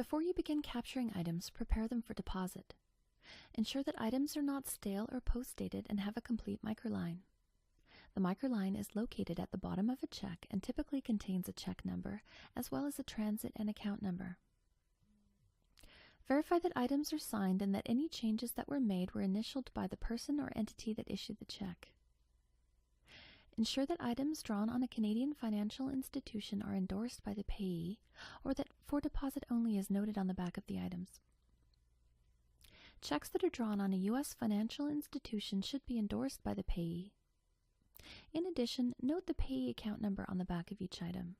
Before you begin capturing items, prepare them for deposit. Ensure that items are not stale or post-dated and have a complete microline. The microline is located at the bottom of a check and typically contains a check number, as well as a transit and account number. Verify that items are signed and that any changes that were made were initialed by the person or entity that issued the check. Ensure that items drawn on a Canadian financial institution are endorsed by the payee, or that for deposit only is noted on the back of the items. Checks that are drawn on a U.S. financial institution should be endorsed by the payee. In addition, note the payee account number on the back of each item.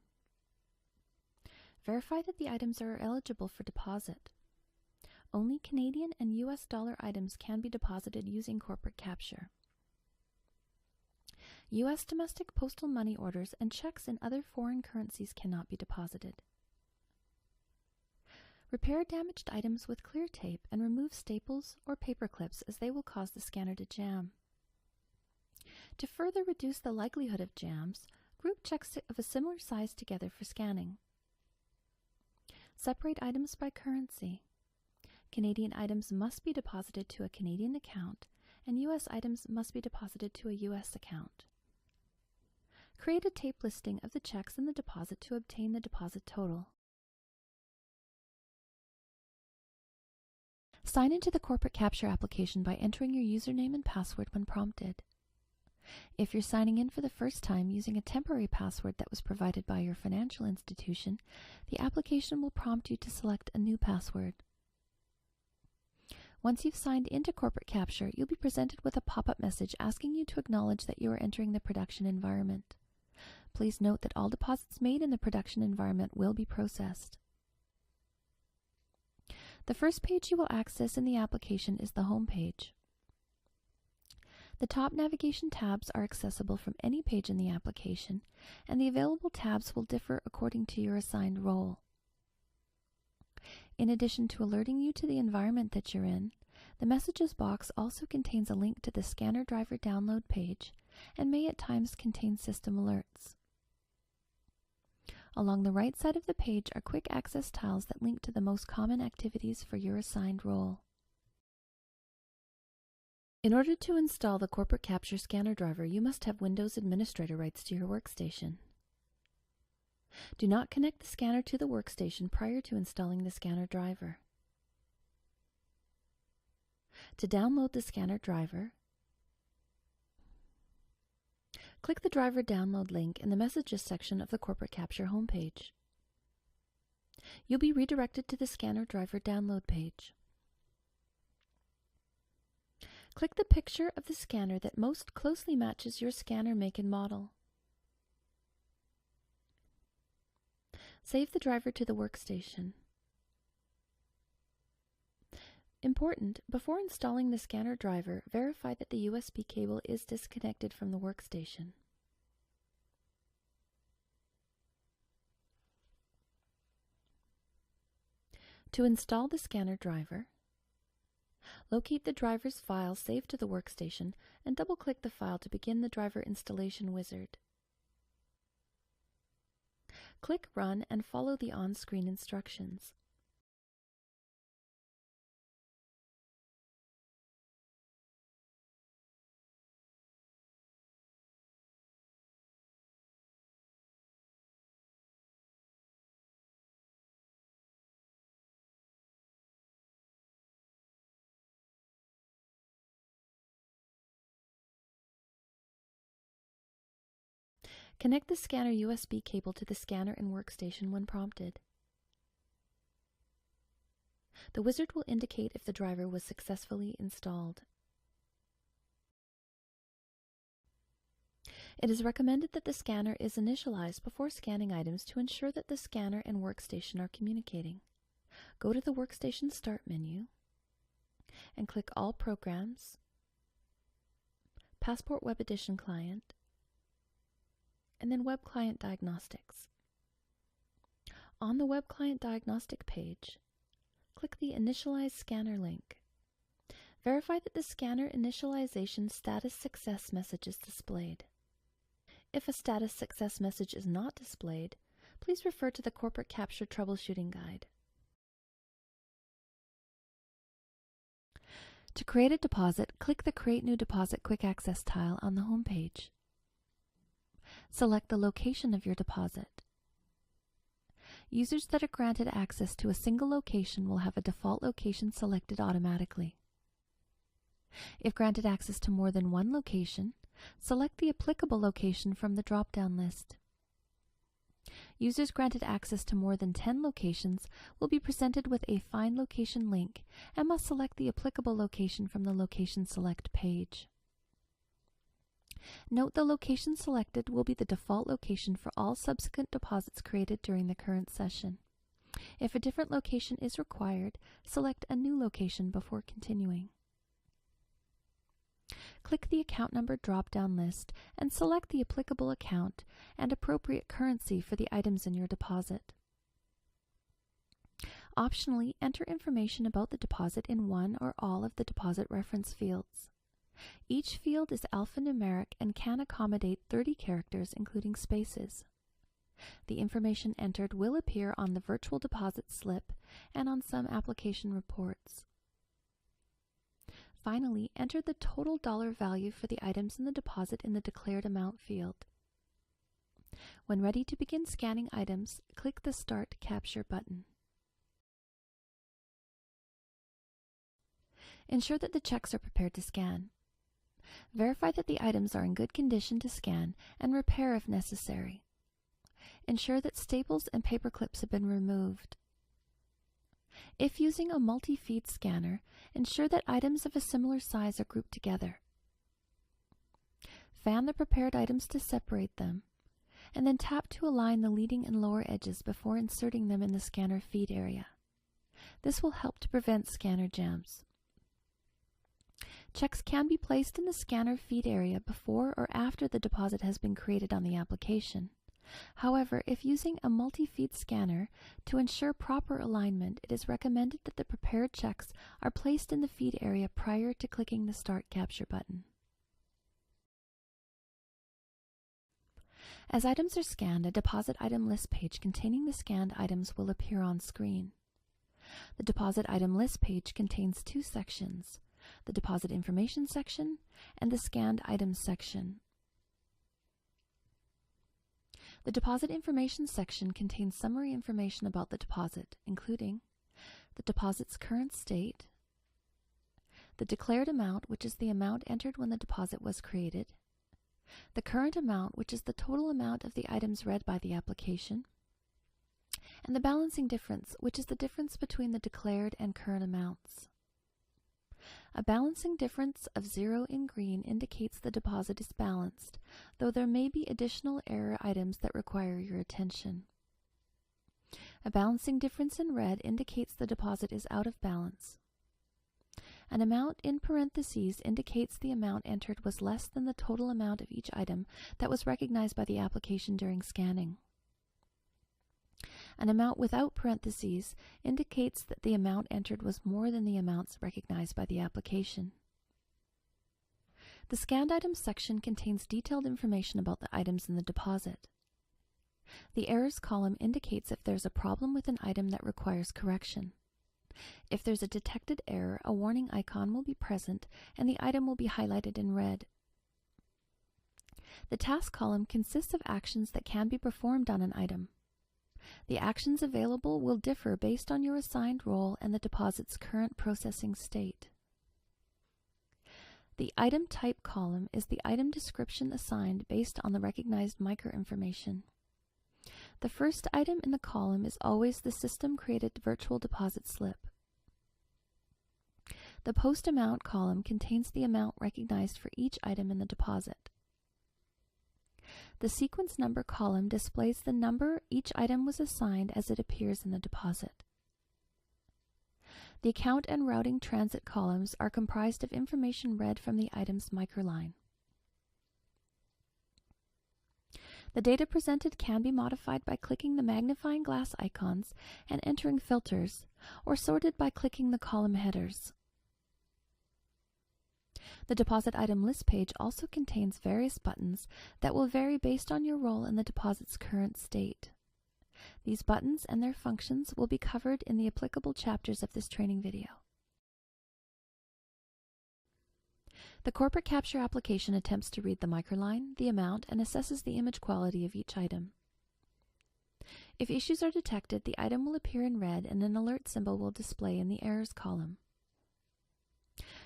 Verify that the items are eligible for deposit. Only Canadian and U.S. dollar items can be deposited using corporate capture. U.S. domestic postal money orders and checks in other foreign currencies cannot be deposited. Repair damaged items with clear tape and remove staples or paper clips, as they will cause the scanner to jam. To further reduce the likelihood of jams, group checks of a similar size together for scanning. Separate items by currency. Canadian items must be deposited to a Canadian account, and U.S. items must be deposited to a U.S. account. Create a tape listing of the checks and the deposit to obtain the deposit total. Sign into the corporate capture application by entering your username and password when prompted. If you're signing in for the first time using a temporary password that was provided by your financial institution, the application will prompt you to select a new password. Once you've signed into corporate capture, you'll be presented with a pop-up message asking you to acknowledge that you are entering the production environment. Please note that all deposits made in the production environment will be processed. The first page you will access in the application is the home page. The top navigation tabs are accessible from any page in the application, and the available tabs will differ according to your assigned role. In addition to alerting you to the environment that you're in, the messages box also contains a link to the scanner driver download page and may at times contain system alerts. Along the right side of the page are quick access tiles that link to the most common activities for your assigned role. In order to install the Corporate Capture Scanner Driver, you must have Windows administrator rights to your workstation. Do not connect the scanner to the workstation prior to installing the scanner driver. To download the scanner driver, click the driver download link in the Messages section of the Corporate Capture homepage. You'll be redirected to the scanner driver download page. Click the picture of the scanner that most closely matches your scanner make and model. Save the driver to the workstation. Important, before installing the scanner driver, verify that the USB cable is disconnected from the workstation. To install the scanner driver, locate the driver's file saved to the workstation and double-click the file to begin the driver installation wizard. Click Run and follow the on-screen instructions. Connect the scanner USB cable to the scanner and workstation when prompted. The wizard will indicate if the driver was successfully installed. It is recommended that the scanner is initialized before scanning items to ensure that the scanner and workstation are communicating. Go to the Workstation Start menu and click All Programs, Passport Web Edition Client, and then Web Client Diagnostics. On the Web Client Diagnostic page, click the Initialize Scanner link. Verify that the scanner initialization status success message is displayed. If a status success message is not displayed, please refer to the Corporate Capture Troubleshooting Guide. To create a deposit, click the Create New Deposit Quick Access tile on the home page. Select the location of your deposit. Users that are granted access to a single location will have a default location selected automatically. If granted access to more than one location, select the applicable location from the drop-down list. Users granted access to more than 10 locations will be presented with a Find Location link and must select the applicable location from the Location Select page. Note the location selected will be the default location for all subsequent deposits created during the current session. If a different location is required, select a new location before continuing. Click the account number drop-down list and select the applicable account and appropriate currency for the items in your deposit. Optionally, enter information about the deposit in one or all of the deposit reference fields. Each field is alphanumeric and can accommodate 30 characters, including spaces. The information entered will appear on the virtual deposit slip and on some application reports. Finally, enter the total dollar value for the items in the deposit in the Declared Amount field. When ready to begin scanning items, click the Start Capture button. Ensure that the checks are prepared to scan. Verify that the items are in good condition to scan and repair if necessary. Ensure that staples and paper clips have been removed. If using a multi-feed scanner, ensure that items of a similar size are grouped together. Fan the prepared items to separate them, and then tap to align the leading and lower edges before inserting them in the scanner feed area. This will help to prevent scanner jams. Checks can be placed in the scanner feed area before or after the deposit has been created on the application. However, if using a multi-feed scanner, to ensure proper alignment, it is recommended that the prepared checks are placed in the feed area prior to clicking the Start Capture button. As items are scanned, a deposit item list page containing the scanned items will appear on screen. The deposit item list page contains two sections: the deposit information section and the scanned items section. The deposit information section contains summary information about the deposit, including the deposit's current state, the declared amount, which is the amount entered when the deposit was created, the current amount, which is the total amount of the items read by the application, and the balancing difference, which is the difference between the declared and current amounts. A balancing difference of 0 in green indicates the deposit is balanced, though there may be additional error items that require your attention. A balancing difference in red indicates the deposit is out of balance. An amount in parentheses indicates the amount entered was less than the total amount of each item that was recognized by the application during scanning. An amount without parentheses indicates that the amount entered was more than the amounts recognized by the application. The Scanned Items section contains detailed information about the items in the deposit. The Errors column indicates if there's a problem with an item that requires correction. If there's a detected error, a warning icon will be present and the item will be highlighted in red. The Task column consists of actions that can be performed on an item. The actions available will differ based on your assigned role and the deposit's current processing state. The Item Type column is the item description assigned based on the recognized microinformation. The first item in the column is always the system-created virtual deposit slip. The Post Amount column contains the amount recognized for each item in the deposit. The Sequence Number column displays the number each item was assigned as it appears in the deposit. The Account and Routing Transit columns are comprised of information read from the item's microline. The data presented can be modified by clicking the magnifying glass icons and entering filters, or sorted by clicking the column headers. The Deposit Item List page also contains various buttons that will vary based on your role in the deposit's current state. These buttons and their functions will be covered in the applicable chapters of this training video. The corporate capture application attempts to read the microline, the amount, and assesses the image quality of each item. If issues are detected, the item will appear in red and an alert symbol will display in the errors column.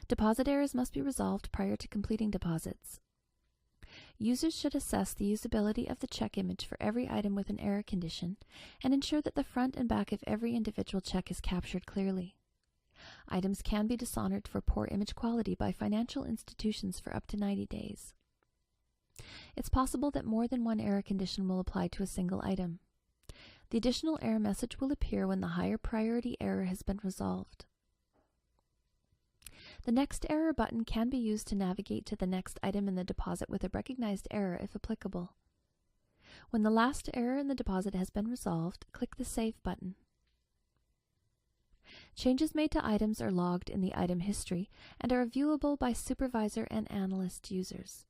Deposit errors must be resolved prior to completing deposits. Users should assess the usability of the check image for every item with an error condition and ensure that the front and back of every individual check is captured clearly. Items can be dishonored for poor image quality by financial institutions for up to 90 days. It's possible that more than one error condition will apply to a single item. The additional error message will appear when the higher priority error has been resolved. The Next Error button can be used to navigate to the next item in the deposit with a recognized error if applicable. When the last error in the deposit has been resolved, click the Save button. Changes made to items are logged in the item history and are viewable by supervisor and analyst users.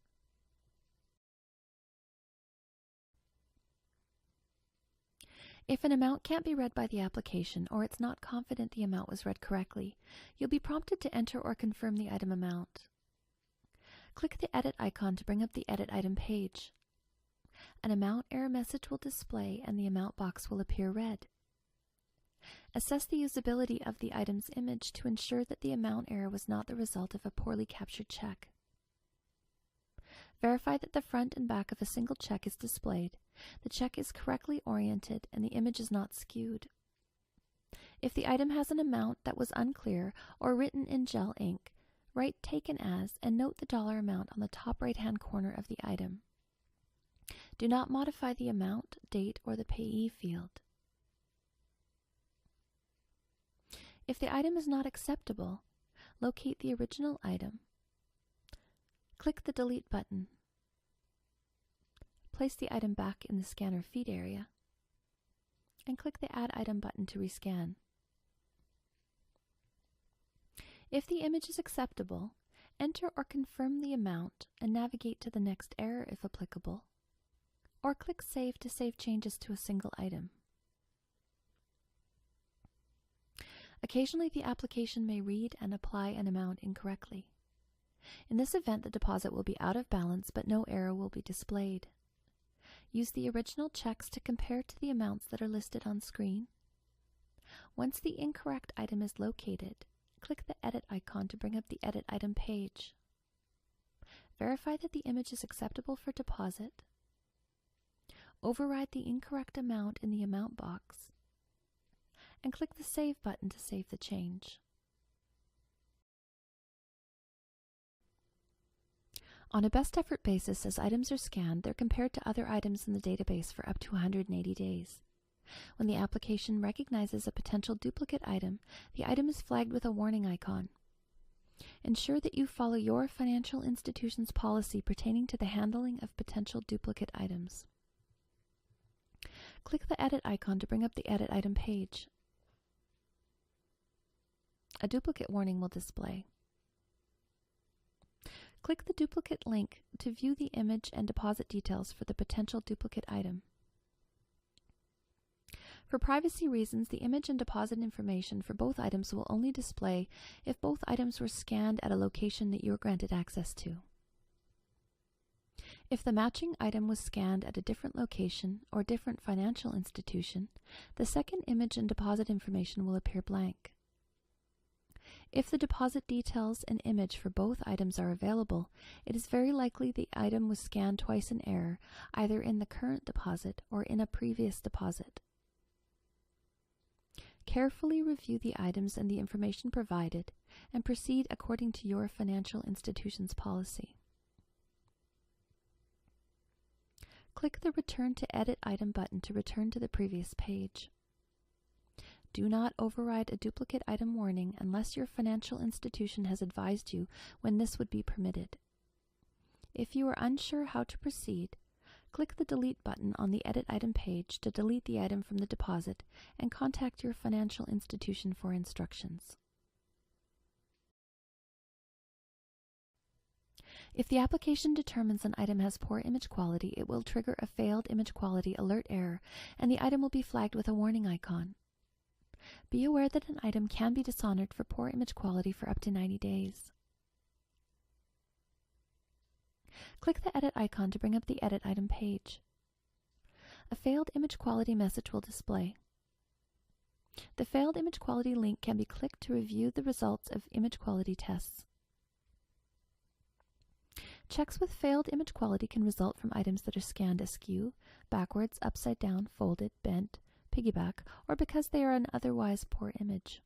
If an amount can't be read by the application or it's not confident the amount was read correctly, you'll be prompted to enter or confirm the item amount. Click the Edit icon to bring up the Edit Item page. An amount error message will display and the amount box will appear red. Assess the usability of the item's image to ensure that the amount error was not the result of a poorly captured check. Verify that the front and back of a single check is displayed, the check is correctly oriented, and the image is not skewed. If the item has an amount that was unclear or written in gel ink, write Taken As and note the dollar amount on the top right-hand corner of the item. Do not modify the amount, date, or the payee field. If the item is not acceptable, locate the original item. Click the Delete button. Place the item back in the scanner feed area, and click the Add Item button to rescan. If the image is acceptable, enter or confirm the amount and navigate to the next error if applicable, or click Save to save changes to a single item. Occasionally, the application may read and apply an amount incorrectly. In this event, the deposit will be out of balance, but no error will be displayed. Use the original checks to compare to the amounts that are listed on screen. Once the incorrect item is located, click the Edit icon to bring up the Edit Item page. Verify that the image is acceptable for deposit. Override the incorrect amount in the amount box, and click the Save button to save the change. On a best effort basis, as items are scanned, they're compared to other items in the database for up to 180 days. When the application recognizes a potential duplicate item, the item is flagged with a warning icon. Ensure that you follow your financial institution's policy pertaining to the handling of potential duplicate items. Click the Edit icon to bring up the Edit Item page. A duplicate warning will display. Click the duplicate link to view the image and deposit details for the potential duplicate item. For privacy reasons, the image and deposit information for both items will only display if both items were scanned at a location that you were granted access to. If the matching item was scanned at a different location or different financial institution, the second image and deposit information will appear blank. If the deposit details and image for both items are available, it is very likely the item was scanned twice in error, either in the current deposit or in a previous deposit. Carefully review the items and the information provided, and proceed according to your financial institution's policy. Click the Return to Edit Item button to return to the previous page. Do not override a duplicate item warning unless your financial institution has advised you when this would be permitted. If you are unsure how to proceed, click the Delete button on the Edit Item page to delete the item from the deposit and contact your financial institution for instructions. If the application determines an item has poor image quality, it will trigger a failed image quality alert error, and the item will be flagged with a warning icon. Be aware that an item can be dishonored for poor image quality for up to 90 days. Click the Edit icon to bring up the Edit Item page. A failed image quality message will display. The failed image quality link can be clicked to review the results of image quality tests. Checks with failed image quality can result from items that are scanned askew, backwards, upside down, folded, bent, piggyback, or because they are an otherwise poor image.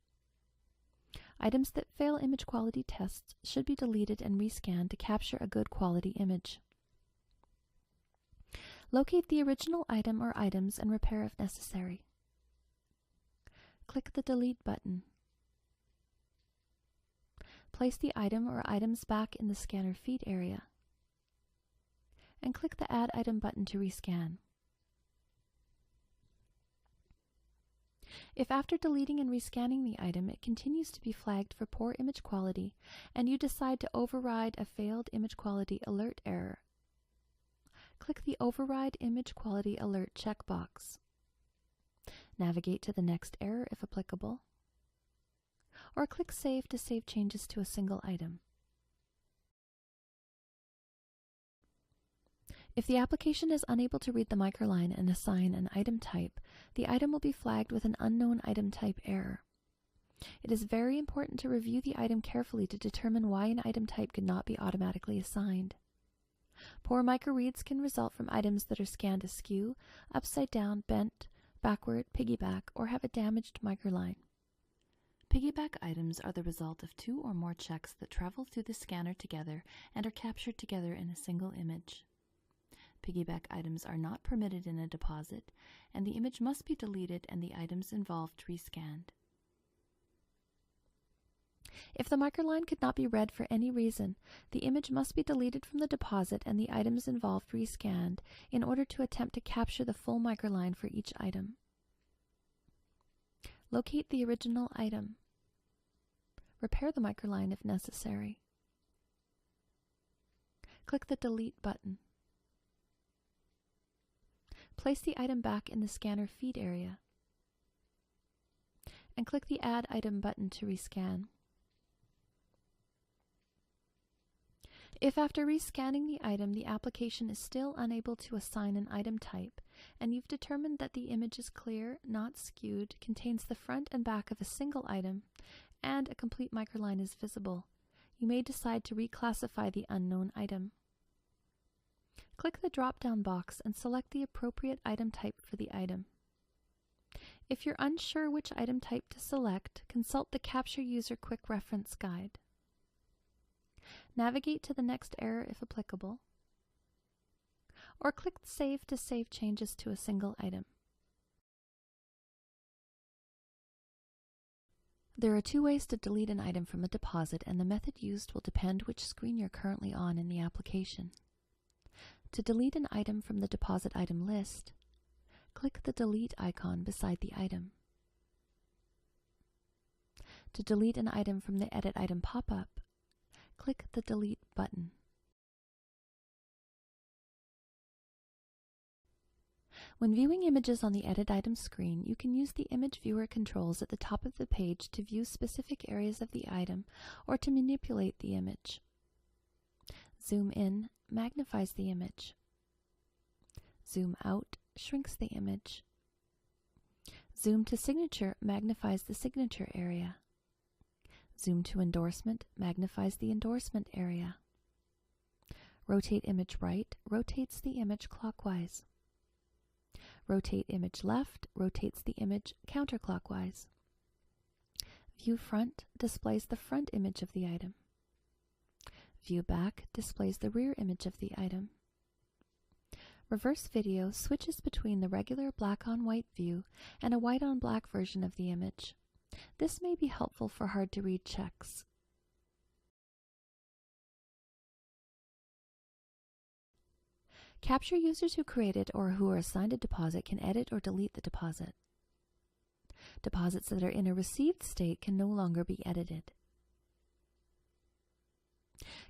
Items that fail image quality tests should be deleted and rescanned to capture a good quality image. Locate the original item or items and repair if necessary. Click the Delete button. Place the item or items back in the scanner feed area. And click the Add Item button to rescan. If after deleting and rescanning the item it continues to be flagged for poor image quality and you decide to override a failed image quality alert error, click the Override Image Quality Alert checkbox. Navigate to the next error if applicable, or click Save to save changes to a single item. If the application is unable to read the microline and assign an item type, the item will be flagged with an unknown item type error. It is very important to review the item carefully to determine why an item type could not be automatically assigned. Poor microreads can result from items that are scanned askew, upside down, bent, backward, piggyback, or have a damaged microline. Piggyback items are the result of two or more checks that travel through the scanner together and are captured together in a single image. Piggyback items are not permitted in a deposit, and the image must be deleted and the items involved rescanned. If the microline could not be read for any reason, the image must be deleted from the deposit and the items involved rescanned in order to attempt to capture the full microline for each item. Locate the original item. Repair the microline if necessary. Click the Delete button. Place the item back in the scanner feed area, and click the Add Item button to rescan. If after rescanning the item the application is still unable to assign an item type, and you've determined that the image is clear, not skewed, contains the front and back of a single item, and a complete microline is visible, you may decide to reclassify the unknown item. Click the drop-down box and select the appropriate item type for the item. If you're unsure which item type to select, consult the Capture User Quick Reference Guide. Navigate to the next error if applicable, or click Save to save changes to a single item. There are two ways to delete an item from a deposit, and the method used will depend which screen you're currently on in the application. To delete an item from the deposit item list, click the Delete icon beside the item. To delete an item from the Edit Item pop-up, click the Delete button. When viewing images on the Edit Item screen, you can use the Image Viewer controls at the top of the page to view specific areas of the item or to manipulate the image. Zoom in magnifies the image. Zoom out shrinks the image. Zoom to signature magnifies the signature area. Zoom to endorsement magnifies the endorsement area. Rotate image right rotates the image clockwise. Rotate image left rotates the image counterclockwise. View front displays the front image of the item. View back displays the rear image of the item. Reverse video switches between the regular black-on-white view and a white-on-black version of the image. This may be helpful for hard-to-read checks. Capture users who created or who are assigned a deposit can edit or delete the deposit. Deposits that are in a received state can no longer be edited.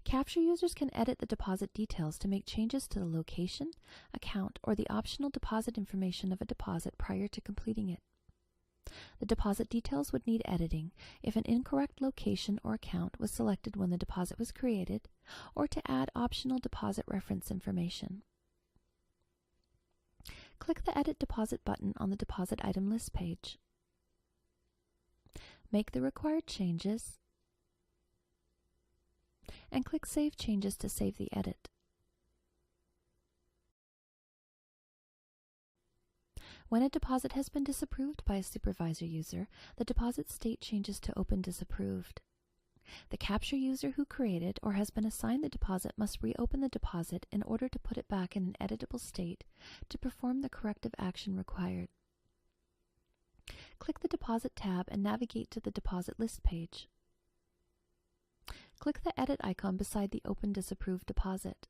Capture users can edit the deposit details to make changes to the location, account, or the optional deposit information of a deposit prior to completing it. The deposit details would need editing if an incorrect location or account was selected when the deposit was created, or to add optional deposit reference information. Click the Edit Deposit button on the Deposit Item List page. Make the required changes, and click Save Changes to save the edit. When a deposit has been disapproved by a supervisor user, the deposit state changes to Open Disapproved. The capture user who created or has been assigned the deposit must reopen the deposit in order to put it back in an editable state to perform the corrective action required. Click the Deposit tab and navigate to the Deposit List page. Click the Edit icon beside the Open Disapproved deposit.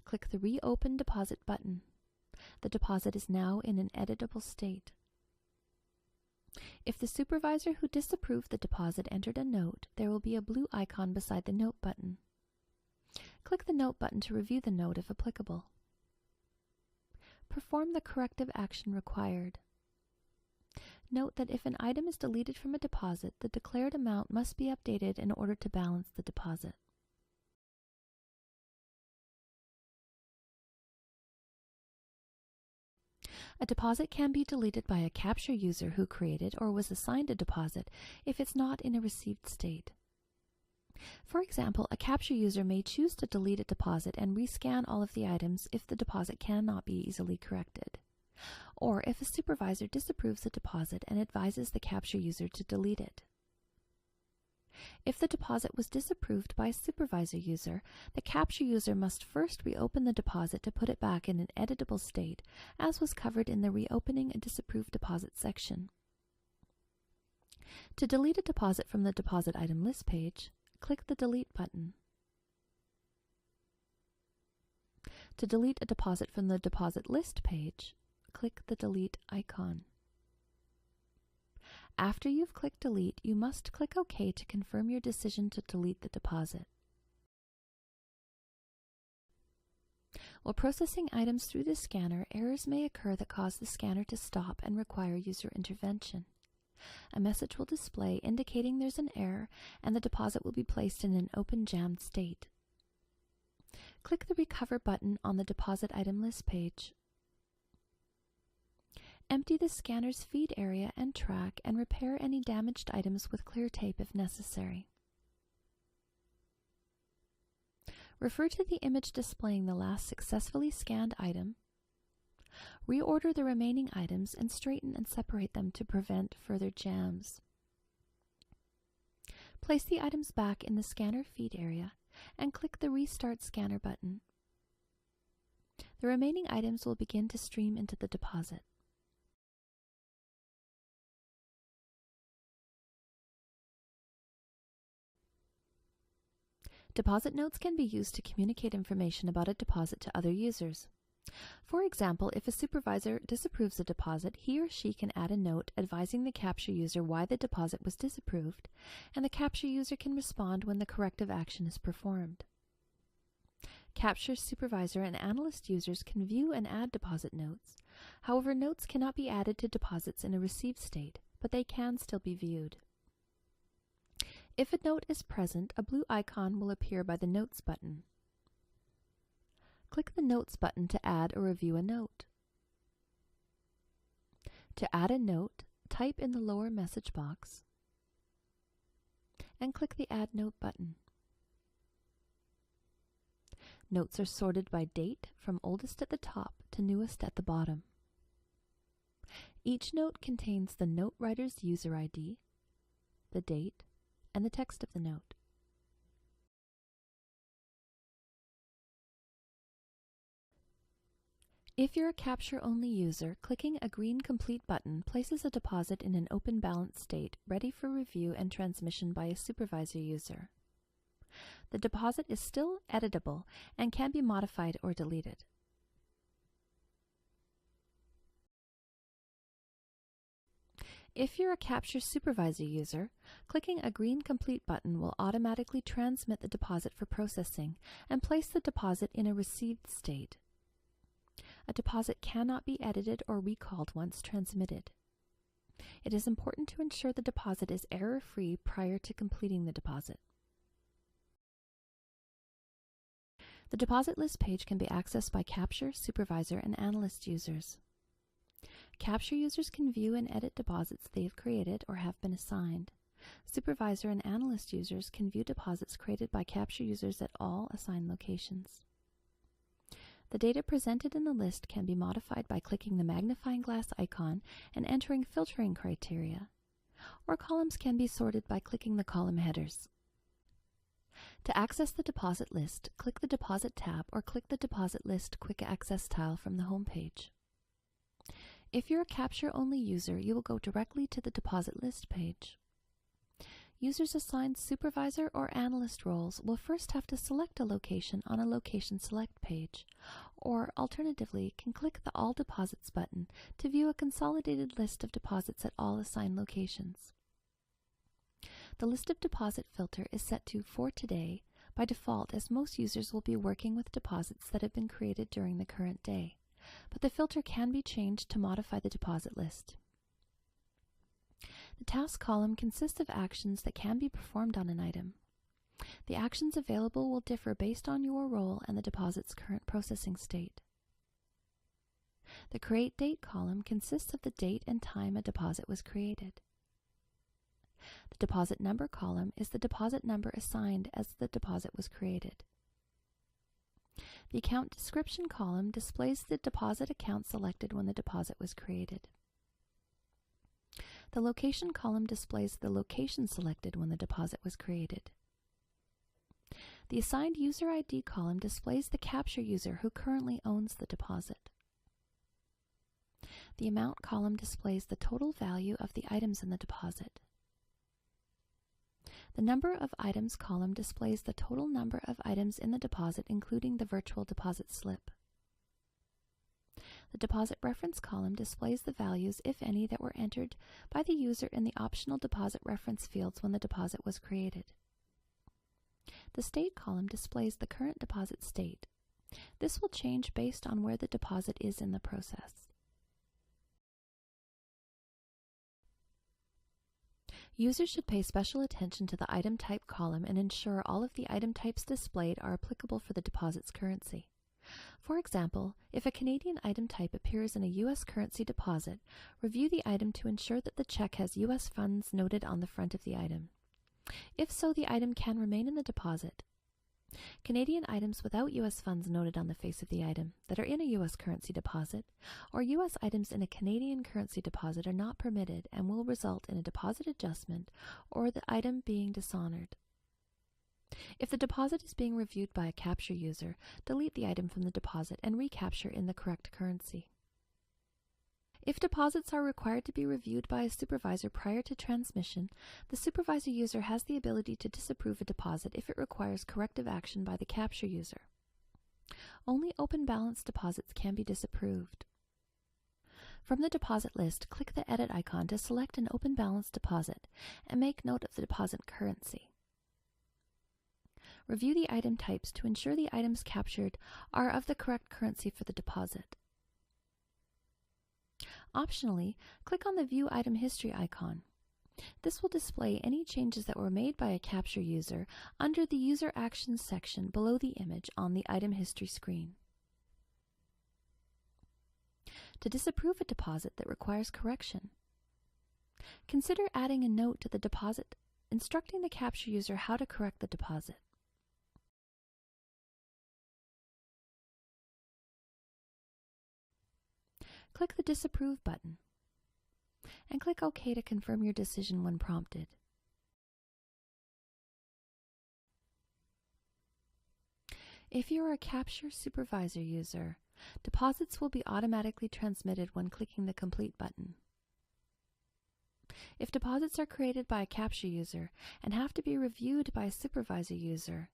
Click the Reopen Deposit button. The deposit is now in an editable state. If the supervisor who disapproved the deposit entered a note, there will be a blue icon beside the Note button. Click the Note button to review the note if applicable. Perform the corrective action required. Note that if an item is deleted from a deposit, the declared amount must be updated in order to balance the deposit. A deposit can be deleted by a capture user who created or was assigned a deposit if it's not in a received state. For example, a capture user may choose to delete a deposit and rescan all of the items if the deposit cannot be easily corrected, or if a supervisor disapproves a deposit and advises the capture user to delete it. If the deposit was disapproved by a supervisor user, the capture user must first reopen the deposit to put it back in an editable state, as was covered in the Reopening a Disapproved Deposit section. To delete a deposit from the Deposit Item List page, click the Delete button. To delete a deposit from the Deposit List page, click the Delete icon. After you've clicked Delete, you must click OK to confirm your decision to delete the deposit. While processing items through the scanner, errors may occur that cause the scanner to stop and require user intervention. A message will display indicating there's an error and the deposit will be placed in an open jammed state. Click the Recover button on the Deposit Item List page. Empty the scanner's feed area and track and repair any damaged items with clear tape if necessary. Refer to the image displaying the last successfully scanned item. Reorder the remaining items and straighten and separate them to prevent further jams. Place the items back in the scanner feed area and click the Restart Scanner button. The remaining items will begin to stream into the deposit. Deposit notes can be used to communicate information about a deposit to other users. For example, if a supervisor disapproves a deposit, he or she can add a note advising the capture user why the deposit was disapproved, and the capture user can respond when the corrective action is performed. Capture, supervisor, and analyst users can view and add deposit notes. However, notes cannot be added to deposits in a received state, but they can still be viewed. If a note is present, a blue icon will appear by the Notes button. Click the Notes button to add or review a note. To add a note, type in the lower message box and click the Add Note button. Notes are sorted by date from oldest at the top to newest at the bottom. Each note contains the note writer's user ID, the date, and the text of the note. If you're a capture-only user, clicking a green Complete button places a deposit in an open balance state, ready for review and transmission by a supervisor user. The deposit is still editable and can be modified or deleted. If you're a Capture Supervisor user, clicking a green Complete button will automatically transmit the deposit for processing and place the deposit in a received state. A deposit cannot be edited or recalled once transmitted. It is important to ensure the deposit is error-free prior to completing the deposit. The deposit list page can be accessed by Capture, Supervisor, and Analyst users. Capture users can view and edit deposits they've created or have been assigned. Supervisor and Analyst users can view deposits created by Capture users at all assigned locations. The data presented in the list can be modified by clicking the magnifying glass icon and entering filtering criteria, or columns can be sorted by clicking the column headers. To access the deposit list, click the Deposit tab or click the Deposit List Quick Access tile from the home page. If you're a Capture-only user, you will go directly to the Deposit List page. Users assigned Supervisor or Analyst roles will first have to select a location on a Location Select page, or alternatively can click the All Deposits button to view a consolidated list of deposits at all assigned locations. The List of Deposit filter is set to For Today by default, as most users will be working with deposits that have been created during the current day, but the filter can be changed to modify the deposit list. The task column consists of actions that can be performed on an item. The actions available will differ based on your role and the deposit's current processing state. The Create Date column consists of the date and time a deposit was created. The Deposit Number column is the deposit number assigned as the deposit was created. The Account Description column displays the deposit account selected when the deposit was created. The Location column displays the location selected when the deposit was created. The Assigned User ID column displays the Capture user who currently owns the deposit. The Amount column displays the total value of the items in the deposit. The Number of Items column displays the total number of items in the deposit, including the virtual deposit slip. The Deposit Reference column displays the values, if any, that were entered by the user in the optional deposit reference fields when the deposit was created. The State column displays the current deposit state. This will change based on where the deposit is in the process. Users should pay special attention to the Item Type column and ensure all of the item types displayed are applicable for the deposit's currency. For example, if a Canadian item type appears in a U.S. currency deposit, review the item to ensure that the check has U.S. funds noted on the front of the item. If so, the item can remain in the deposit. Canadian items without U.S. funds noted on the face of the item that are in a U.S. currency deposit, or U.S. items in a Canadian currency deposit are not permitted and will result in a deposit adjustment or the item being dishonored. If the deposit is being reviewed by a Capture user, delete the item from the deposit and recapture in the correct currency. If deposits are required to be reviewed by a supervisor prior to transmission, the Supervisor user has the ability to disapprove a deposit if it requires corrective action by the Capture user. Only open balance deposits can be disapproved. From the deposit list, click the Edit icon to select an open balance deposit and make note of the deposit currency. Review the item types to ensure the items captured are of the correct currency for the deposit. Optionally, click on the View Item History icon. This will display any changes that were made by a Capture user under the User Actions section below the image on the Item History screen. To disapprove a deposit that requires correction, consider adding a note to the deposit instructing the Capture user how to correct the deposit. Click the Disapprove button and click OK to confirm your decision when prompted. If you are a Capture Supervisor user, deposits will be automatically transmitted when clicking the Complete button. If deposits are created by a Capture user and have to be reviewed by a Supervisor user,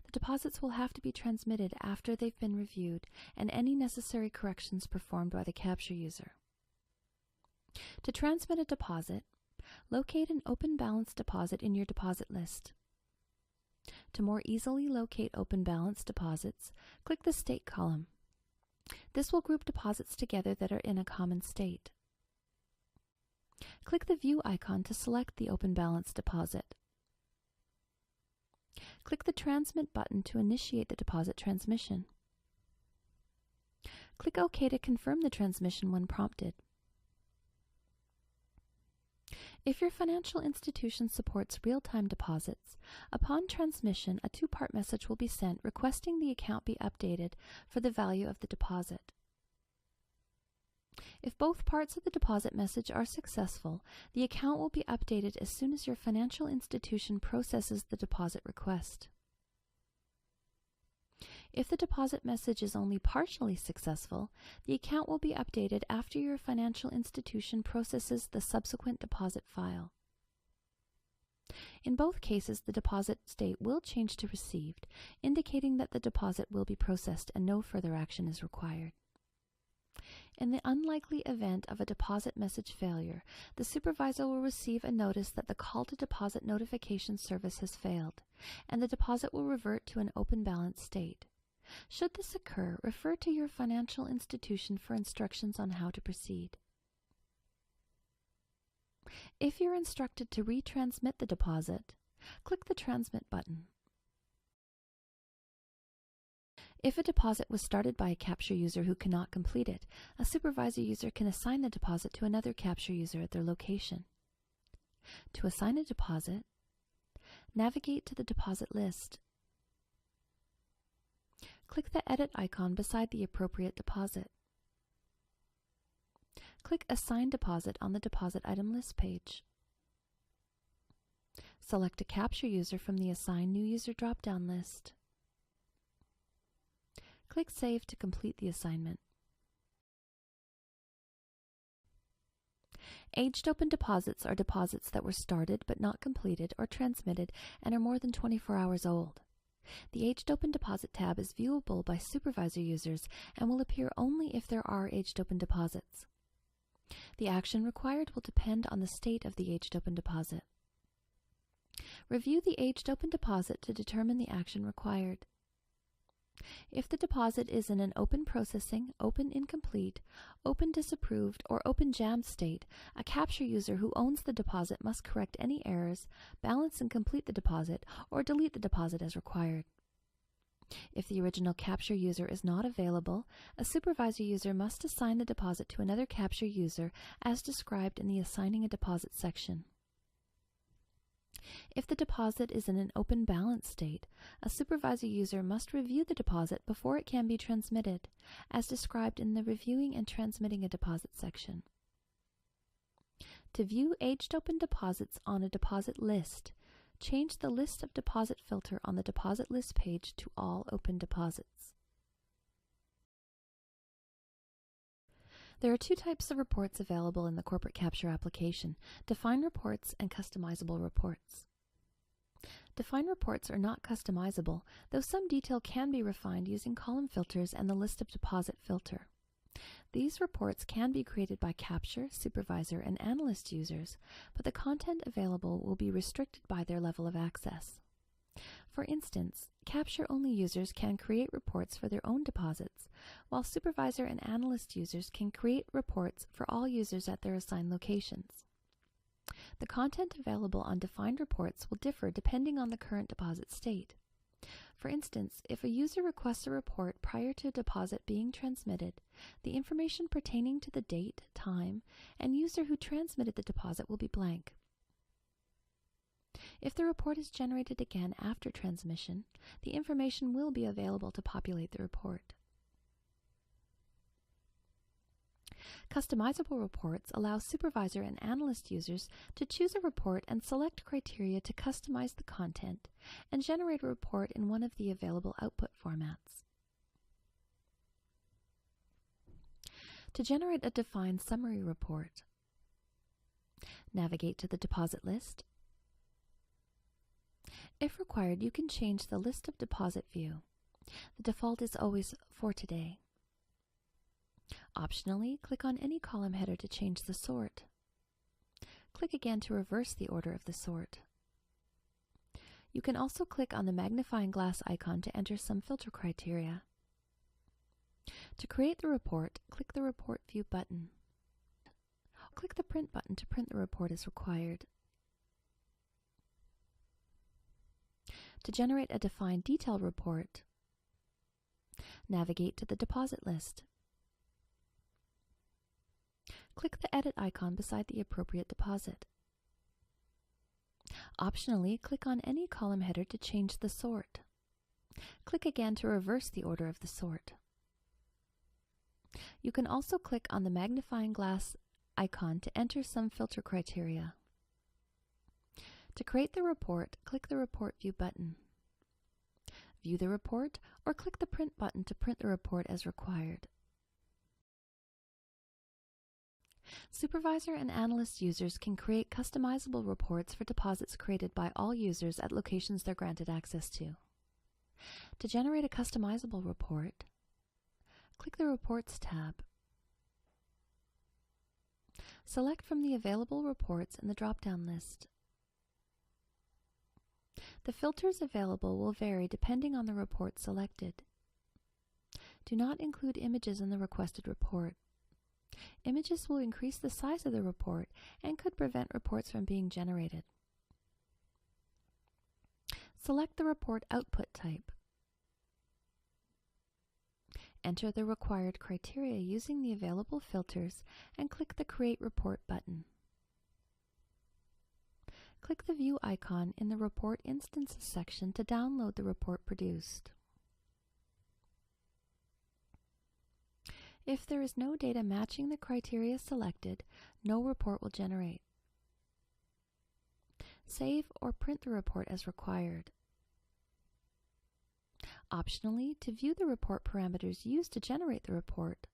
the deposits will have to be transmitted after they've been reviewed and any necessary corrections performed by the Capture user. To transmit a deposit, locate an open balance deposit in your deposit list. To more easily locate open balance deposits, click the State column. This will group deposits together that are in a common state. Click the View icon to select the open balance deposit. Click the Transmit button to initiate the deposit transmission. Click OK to confirm the transmission when prompted. If your financial institution supports real-time deposits, upon transmission, a two-part message will be sent requesting the account be updated for the value of the deposit. If both parts of the deposit message are successful, the account will be updated as soon as your financial institution processes the deposit request. If the deposit message is only partially successful, the account will be updated after your financial institution processes the subsequent deposit file. In both cases, the deposit state will change to received, indicating that the deposit will be processed and no further action is required. In the unlikely event of a deposit message failure, the supervisor will receive a notice that the call to deposit notification service has failed, and the deposit will revert to an open balance state. Should this occur, refer to your financial institution for instructions on how to proceed. If you're instructed to retransmit the deposit, click the Transmit button. If a deposit was started by a capture user who cannot complete it, a supervisor user can assign the deposit to another capture user at their location. To assign a deposit, navigate to the deposit list. Click the Edit icon beside the appropriate deposit. Click Assign Deposit on the Deposit Item List page. Select a capture user from the Assign New User drop-down list. Click Save to complete the assignment. Aged open deposits are deposits that were started but not completed or transmitted and are more than 24 hours old. The Aged Open Deposit tab is viewable by supervisor users and will appear only if there are aged open deposits. The action required will depend on the state of the aged open deposit. Review the aged open deposit to determine the action required. If the deposit is in an open processing, open incomplete, open disapproved, or open jammed state, a capture user who owns the deposit must correct any errors, balance and complete the deposit, or delete the deposit as required. If the original capture user is not available, a supervisor user must assign the deposit to another capture user as described in the Assigning a Deposit section. If the deposit is in an open balance state, a supervisor user must review the deposit before it can be transmitted, as described in the Reviewing and Transmitting a Deposit section. To view aged open deposits on a deposit list, change the List of Deposit filter on the Deposit List page to All Open Deposits. There are two types of reports available in the Corporate Capture application: Define Reports and Customizable Reports. Define reports are not customizable, though some detail can be refined using column filters and the List of Deposit filter. These reports can be created by capture, supervisor, and analyst users, but the content available will be restricted by their level of access. For instance, capture-only users can create reports for their own deposits, while supervisor and analyst users can create reports for all users at their assigned locations. The content available on defined reports will differ depending on the current deposit state. For instance, if a user requests a report prior to a deposit being transmitted, the information pertaining to the date, time, and user who transmitted the deposit will be blank. If the report is generated again after transmission, the information will be available to populate the report. Customizable reports allow supervisor and analyst users to choose a report and select criteria to customize the content and generate a report in one of the available output formats. To generate a defined summary report, navigate to the deposit list. If required, you can change the List of Deposit view. The default is always For Today. Optionally, click on any column header to change the sort. Click again to reverse the order of the sort. You can also click on the magnifying glass icon to enter some filter criteria. To create the report, click the Report View button. Click the Print button to print the report as required. To generate a defined detail report, navigate to the deposit list. Click the Edit icon beside the appropriate deposit. Optionally, click on any column header to change the sort. Click again to reverse the order of the sort. You can also click on the magnifying glass icon to enter some filter criteria. To create the report, click the Report View button. View the report, or click the Print button to print the report as required. Supervisor and analyst users can create customizable reports for deposits created by all users at locations they're granted access to. To generate a customizable report, click the Reports tab. Select from the available reports in the drop-down list. The filters available will vary depending on the report selected. Do not include images in the requested report. Images will increase the size of the report and could prevent reports from being generated. Select the report output type. Enter the required criteria using the available filters and click the Create Report button. Click the View icon in the Report Instances section to download the report produced. If there is no data matching the criteria selected, no report will generate. Save or print the report as required. Optionally, to view the report parameters used to generate the report,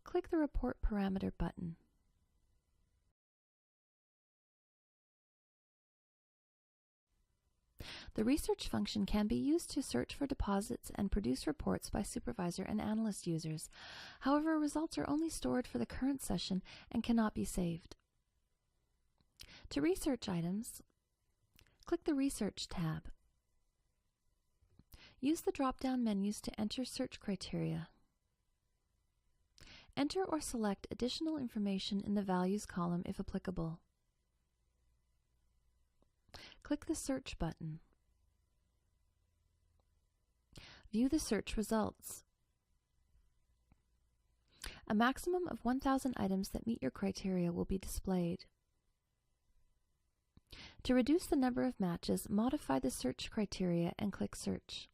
click the Report Parameter button. The research function can be used to search for deposits and produce reports by supervisor and analyst users. However, results are only stored for the current session and cannot be saved. To research items, click the Research tab. Use the drop-down menus to enter search criteria. Enter or select additional information in the Values column if applicable. Click the Search button. View the search results. A maximum of 1,000 items that meet your criteria will be displayed. To reduce the number of matches, modify the search criteria and click Search.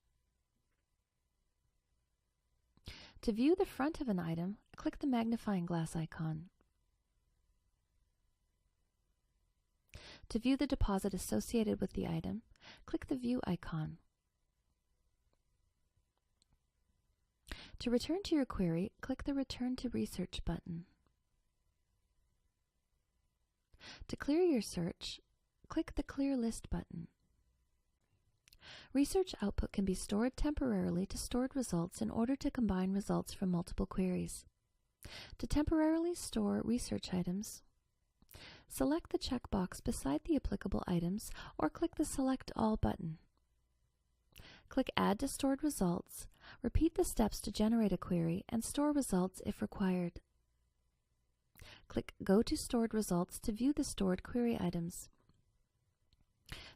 To view the front of an item, click the magnifying glass icon. To view the deposit associated with the item, click the View icon. To return to your query, click the Return to Research button. To clear your search, click the Clear List button. Research output can be stored temporarily to stored results in order to combine results from multiple queries. To temporarily store research items, select the checkbox beside the applicable items or click the Select All button. Click Add to Stored Results, repeat the steps to generate a query, and store results if required. Click Go to Stored Results to view the stored query items.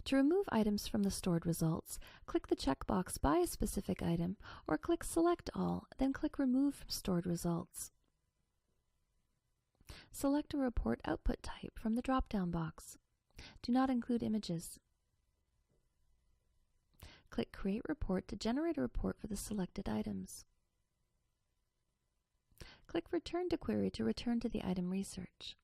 To remove items from the stored results, click the checkbox by a specific item or click Select All, then click Remove from Stored Results. Select a report output type from the drop-down box. Do not include images. Click Create Report to generate a report for the selected items. Click Return to Query to return to the item research.